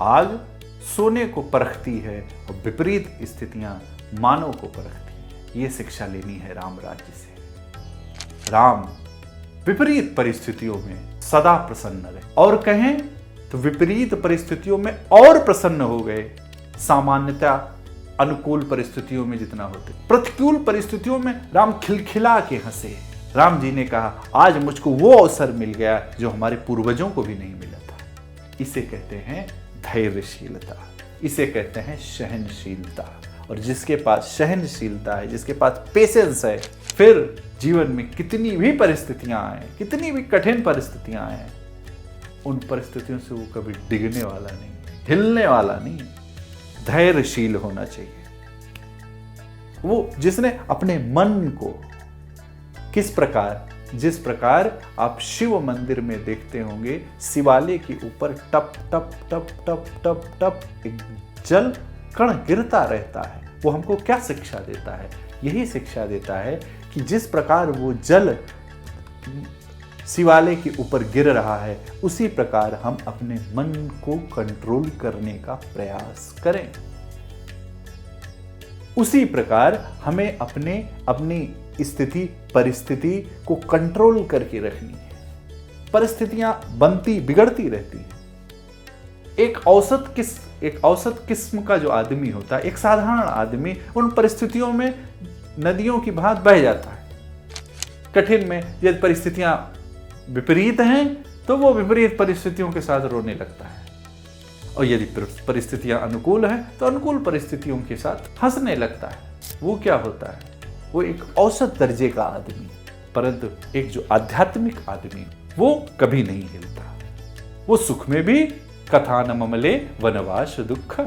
आग सोने को परखती है और विपरीत स्थितियां मानव को परखती है। ये शिक्षा लेनी है राम राज्य से। राम विपरीत परिस्थितियों में सदा प्रसन्न रहे, और कहें तो विपरीत परिस्थितियों में और प्रसन्न हो गए सामान्यतः अनुकूल परिस्थितियों में जितना होते। प्रतिकूल परिस्थितियों में राम खिलखिला के हंसे। राम जी ने कहा, आज मुझको वो अवसर मिल गया जो हमारे पूर्वजों को भी नहीं मिला था। इसे कहते हैं धैर्यशीलता, इसे कहते हैं सहनशीलता। और जिसके पास सहनशीलता है, जिसके पास पेशेंस है, फिर जीवन में कितनी भी परिस्थितियां आए, कितनी भी कठिन परिस्थितियां आए, उन परिस्थितियों से वो कभी डिगने वाला नहीं, हिलने वाला नहीं। धैर्यशील होना चाहिए वो जिसने अपने मन को किस प्रकार, जिस प्रकार आप शिव मंदिर में देखते होंगे शिवालय के ऊपर टप टप टप टप टप टप एक जल कण गिरता रहता है। वो हमको क्या शिक्षा देता है? यही शिक्षा देता है कि जिस प्रकार वो जल शिवालय के ऊपर गिर रहा है, उसी प्रकार हम अपने मन को कंट्रोल करने का प्रयास करें। उसी प्रकार हमें अपनी स्थिति परिस्थिति को कंट्रोल करके रखनी है। परिस्थितियां बनती बिगड़ती रहती हैं। एक औसत किस्म का जो आदमी होता है, एक साधारण आदमी, उन परिस्थितियों में नदियों की भांति बह जाता है। कठिन में यदि परिस्थितियां विपरीत हैं तो वो विपरीत परिस्थितियों के साथ रोने लगता है, और यदि परिस्थितियां अनुकूल हैं तो अनुकूल परिस्थितियों के साथ हंसने लगता है। वो क्या होता है? वो एक औसत दर्जे का आदमी। परंतु एक जो आध्यात्मिक आदमी, वो कभी नहीं हिलता। वो सुख में भी कथान ममले वनवास दुख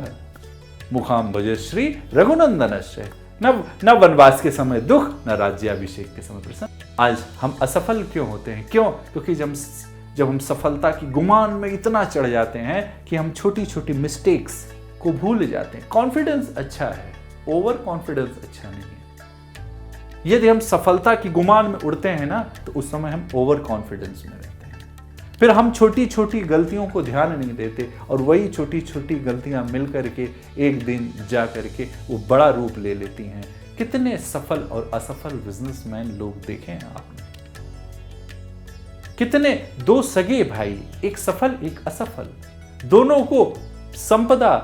मुखाम भजश्री रघुनंदनश्य। न वनवास के समय दुख, न राज्याभिषेक के समय प्रसन्न। आज हम असफल क्यों होते हैं? क्यों? क्योंकि जब हम सफलता की गुमान में इतना चढ़ जाते हैं कि हम छोटी छोटी मिस्टेक्स को भूल जाते हैं। कॉन्फिडेंस अच्छा है, ओवर कॉन्फिडेंस अच्छा नहीं है। यदि हम सफलता की गुमान में उड़ते हैं ना, तो उस समय हम ओवर कॉन्फिडेंस में रहते हैं। फिर हम छोटी छोटी गलतियों को ध्यान नहीं देते, और वही छोटी छोटी गलतियां मिल करके एक दिन जा करके वो बड़ा रूप ले लेती हैं। कितने सफल और असफल बिजनेसमैन लोग देखे हैं आपने? कितने दो सगे भाई, एक सफल एक असफल, दोनों को संपदा,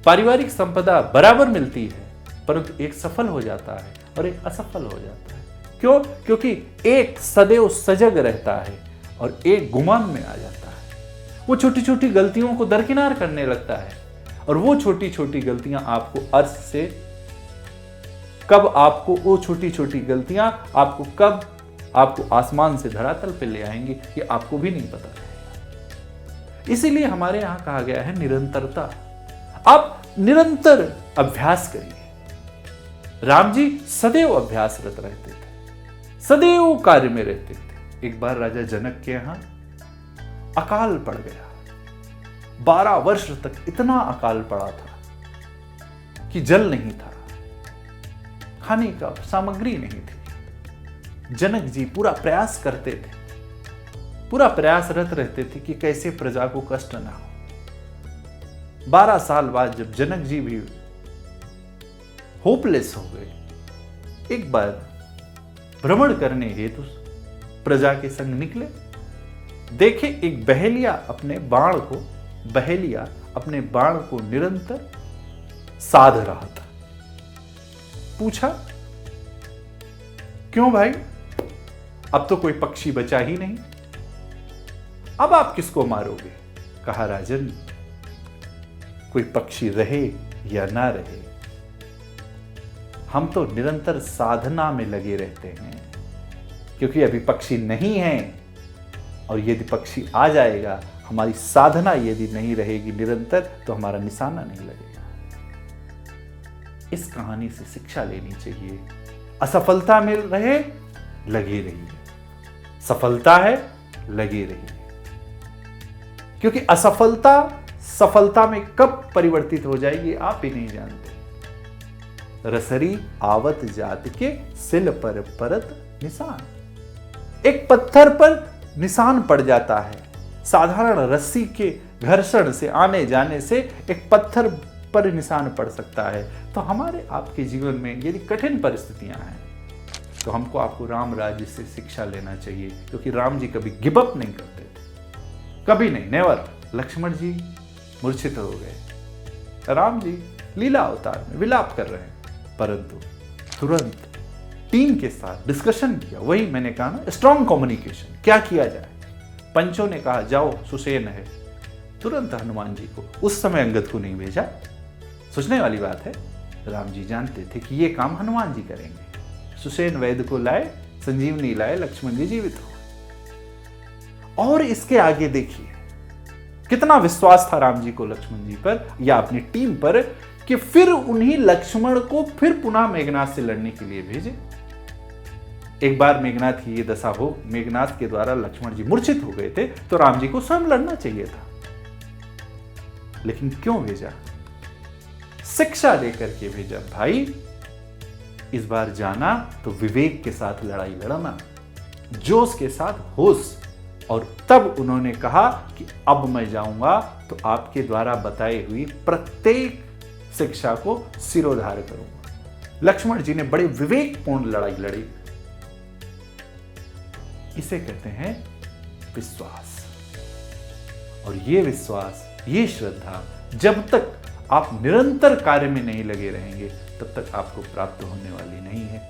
पारिवारिक संपदा बराबर मिलती है, परंतु एक सफल हो जाता है और एक असफल हो जाता है। क्यों? क्योंकि एक सदैव सजग रहता है और एक गुमान में आ जाता है। वो छोटी छोटी गलतियों को दरकिनार करने लगता है, और वो छोटी छोटी गलतियां आपको अर्श से कब, आपको वो छोटी छोटी गलतियां आपको आसमान से धरातल पे ले आएंगी, ये आपको भी नहीं पता रहेगा। इसीलिए हमारे यहां कहा गया है निरंतरता। आप निरंतर अभ्यास करिए। राम जी सदैव अभ्यासरत रहते थे, सदैव कार्य में रहते थे। एक बार राजा जनक के यहां अकाल पड़ गया। 12 वर्ष तक इतना अकाल पड़ा था कि जल नहीं था, खाने का सामग्री नहीं थी। जनक जी पूरा प्रयास करते थे, पूरा प्रयासरत रहते थे कि कैसे प्रजा को कष्ट ना हो। 12 साल बाद जब जनक जी भी होपलेस हो गए, एक बार भ्रमण करने हेतु प्रजा के संग निकले। देखे एक बहेलिया अपने बाण को निरंतर साध रहा था। पूछा, क्यों भाई, अब तो कोई पक्षी बचा ही नहीं, अब आप किसको मारोगे? कहा, राजन, कोई पक्षी रहे या ना रहे, हम तो निरंतर साधना में लगे रहते हैं, क्योंकि अभी पक्षी नहीं है, और यदि पक्षी आ जाएगा, हमारी साधना यदि नहीं रहेगी निरंतर, तो हमारा निशाना नहीं लगेगा। इस कहानी से शिक्षा लेनी चाहिए। असफलता में रहे, लगे रहिए, सफलता है, लगे रहिए, क्योंकि असफलता सफलता में कब परिवर्तित हो जाएगी आप ही नहीं जानते। रसरी आवत जात के सिल पर परत निशान। एक पत्थर पर निशान पड़ जाता है, साधारण रस्सी के घर्षण से, आने जाने से एक पत्थर पर निशान पड़ सकता है। तो हमारे आपके जीवन में यदि कठिन परिस्थितियां हैं तो हमको आपको राम राज्य से शिक्षा लेना चाहिए, क्योंकि राम जी कभी गिव अप नहीं करते थे, कभी नहीं, नेवर। लक्ष्मण जी मूर्छित हो गए, राम जी लीला अवतार में विलाप कर रहे हैं, परंतु तुरंत टीम के साथ डिस्कशन किया। वही मैंने कहा ना, स्ट्रॉन्ग कम्युनिकेशन। क्या किया जाए? पंचों ने कहा जाओ, सुसेन है। तुरंत हनुमान जी को, उस समय अंगद को नहीं भेजा। सोचने वाली बात है, राम जी जानते थे कि ये काम हनुमान जी करेंगे। सुसेन वैद्य को लाए, संजीवनी लाए, लक्ष्मण जी जीवित हो। और इसके आगे देखिए कितना विश्वास था राम जी को लक्ष्मण जी पर या अपनी टीम पर, कि फिर उन्हीं लक्ष्मण को फिर पुनः मेघनाथ से लड़ने के लिए भेजे। एक बार मेघनाथ की ये दशा हो, मेघनाथ के द्वारा लक्ष्मण जी मूर्छित हो गए थे, तो राम जी को स्वयं लड़ना चाहिए था। लेकिन क्यों भेजा? शिक्षा देकर के भेजा। भाई इस बार जाना तो विवेक के साथ लड़ाई लड़ना, जोश के साथ होश। और तब उन्होंने कहा कि अब मैं जाऊंगा तो आपके द्वारा बताई हुई प्रत्येक शिक्षा को सिरोधार्य करूंगा। लक्ष्मण जी ने बड़े विवेकपूर्ण लड़ाई लड़ी। इसे कहते हैं विश्वास। और ये विश्वास, ये श्रद्धा जब तक आप निरंतर कार्य में नहीं लगे रहेंगे, तब तक आपको प्राप्त होने वाली नहीं है।